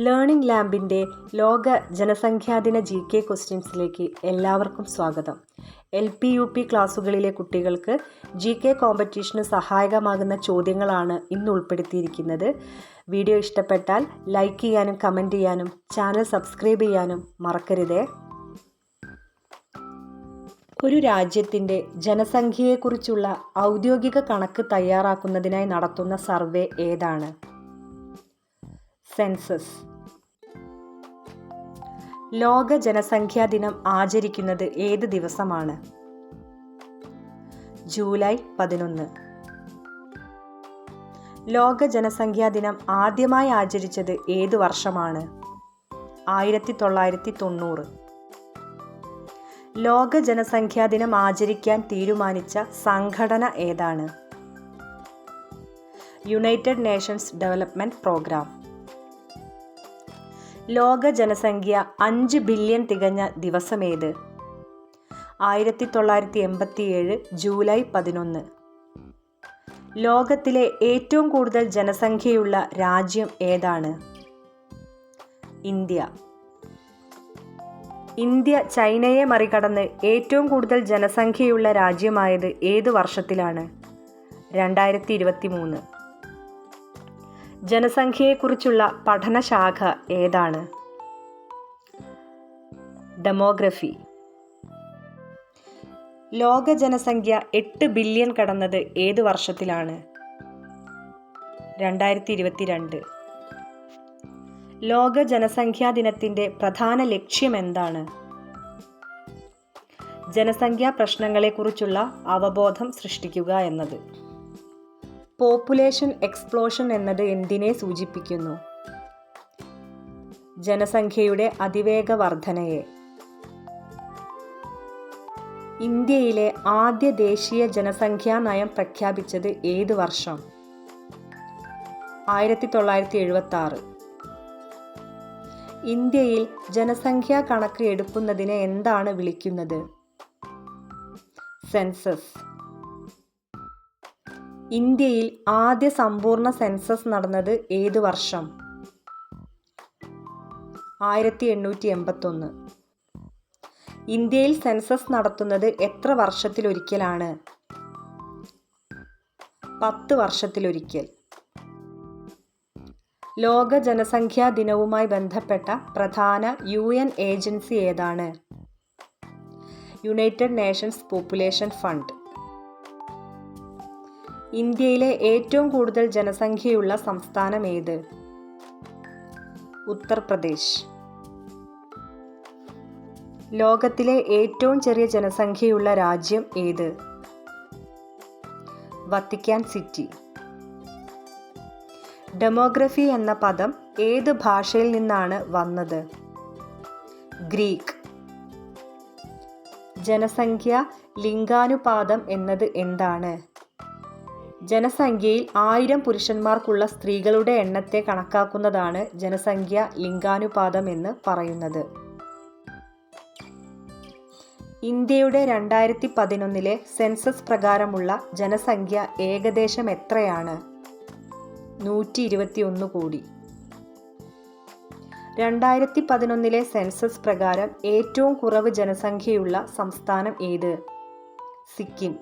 Learning ലാമ്പിൻ്റെ ലോക ജനസംഖ്യാദിന GK ക്വസ്റ്റ്യൻസിലേക്ക് എല്ലാവർക്കും സ്വാഗതം. LP UP ക്ലാസ്സുകളിലെ കുട്ടികൾക്ക് GK കോമ്പറ്റീഷന് സഹായകമാകുന്ന ചോദ്യങ്ങളാണ് ഇന്ന് ഉൾപ്പെടുത്തിയിരിക്കുന്നത്. വീഡിയോ ഇഷ്ടപ്പെട്ടാൽ ലൈക്ക് ചെയ്യാനും കമൻറ്റ് ചെയ്യാനും ചാനൽ സബ്സ്ക്രൈബ് ചെയ്യാനും മറക്കരുതേ. ഒരു രാജ്യത്തിൻ്റെ ജനസംഖ്യയെക്കുറിച്ചുള്ള ഔദ്യോഗിക കണക്ക് തയ്യാറാക്കുന്നതിനായി നടത്തുന്ന സർവേ ഏതാണ്? സെൻസസ്. ലോക ജനസംഖ്യാ ദിനം ആചരിക്കുന്നത് ഏത് ദിവസമാണ്? ജൂലൈ 11. ലോക ജനസംഖ്യാ ദിനം ആദ്യമായി ആചരിച്ചത് ഏത് വർഷമാണ്? 1990. ലോക ജനസംഖ്യാ ദിനം ആചരിക്കാൻ തീരുമാനിച്ച സംഘടന ഏതാണ്? United nations development programme. ലോക ജനസംഖ്യ 5 ബില്യൺ തികഞ്ഞ ദിവസമേത്? 1987 ജൂലൈ 11. ലോകത്തിലെ ഏറ്റവും കൂടുതൽ ജനസംഖ്യയുള്ള രാജ്യം ഏതാണ്? ഇന്ത്യ. ഇന്ത്യ ചൈനയെ മറികടന്ന് ഏറ്റവും കൂടുതൽ ജനസംഖ്യയുള്ള രാജ്യമായത് ഏത് വർഷത്തിലാണ്? 2023. ജനസംഖ്യയെക്കുറിച്ചുള്ള പഠനശാഖ ഏതാണ്? ഡെമോഗ്രഫി. ലോക ജനസംഖ്യ 8 ബില്യൺ കടന്നത് ഏത് വർഷത്തിലാണ്? 2022. ലോക ജനസംഖ്യാ ദിനത്തിൻ്റെ പ്രധാന ലക്ഷ്യം എന്താണ്? ജനസംഖ്യാ പ്രശ്നങ്ങളെക്കുറിച്ചുള്ള അവബോധം സൃഷ്ടിക്കുക എന്നത്. പോപ്പുലേഷൻ എക്സ്പ്ലോഷൻ എന്നത് എന്തിനെ സൂചിപ്പിക്കുന്നു? ജനസംഖ്യയുടെ അതിവേഗ വർധനയെ. ഇന്ത്യയിലെ ആദ്യ ദേശീയ ജനസംഖ്യാ നയം പ്രഖ്യാപിച്ചത് ഏത് വർഷം? 1976. ഇന്ത്യയിൽ ജനസംഖ്യാ കണക്ക് എടുക്കുന്നതിനെ എന്താണ് വിളിക്കുന്നത്? സെൻസസ്. ഇന്ത്യയിൽ ആദ്യ സമ്പൂർണ്ണ സെൻസസ് നടന്നത് ഏത് വർഷം? 1881. ഇന്ത്യയിൽ സെൻസസ് നടത്തുന്നത് എത്ര വർഷത്തിലൊരിക്കലാണ്? 10 വർഷത്തിലൊരിക്കൽ. ലോക ജനസംഖ്യാ ദിനവുമായി ബന്ധപ്പെട്ട പ്രധാന UN ഏജൻസി ഏതാണ്? United Nations population fund. ഇന്ത്യയിലെ ഏറ്റവും കൂടുതൽ ജനസംഖ്യയുള്ള സംസ്ഥാനം ഏത്? ഉത്തർപ്രദേശ്. ലോകത്തിലെ ഏറ്റവും ചെറിയ ജനസംഖ്യയുള്ള രാജ്യം ഏത്? Vatican city. ഡെമോഗ്രഫി എന്ന പദം ഏത് ഭാഷയിൽ നിന്നാണ് വന്നത്? ഗ്രീക്ക്. ജനസംഖ്യ ലിംഗാനുപാതം എന്നത് എന്താണ്? ജനസംഖ്യയിൽ 1000 പുരുഷന്മാർക്കുള്ള സ്ത്രീകളുടെ എണ്ണത്തെ കണക്കാക്കുന്നതാണ് ജനസംഖ്യ ലിംഗാനുപാതം എന്ന് പറയുന്നത്. ഇന്ത്യയുടെ 2011 സെൻസസ് പ്രകാരമുള്ള ജനസംഖ്യ ഏകദേശം എത്രയാണ്? 121 കോടി. 2011 സെൻസസ് പ്രകാരം ഏറ്റവും കുറവ് ജനസംഖ്യയുള്ള സംസ്ഥാനം ഏത്? സിക്കിം.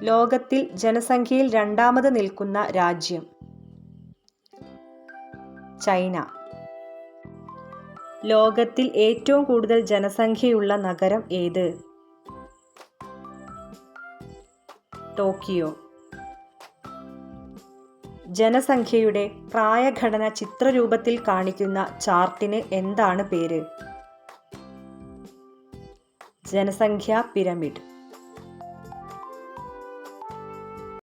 ലോകത്തിൽ ജനസംഖ്യയിൽ രണ്ടാമത് നിൽക്കുന്ന രാജ്യം? ചൈന. ലോകത്തിൽ ഏറ്റവും കൂടുതൽ ജനസംഖ്യയുള്ള നഗരം ഏത്? ടോക്കിയോ. ജനസംഖ്യയുടെ പ്രായഘടന ചിത്രരൂപത്തിൽ കാണിക്കുന്ന ചാർട്ടിന് എന്താണ് പേര്? ജനസംഖ്യാ പിരമിഡ്.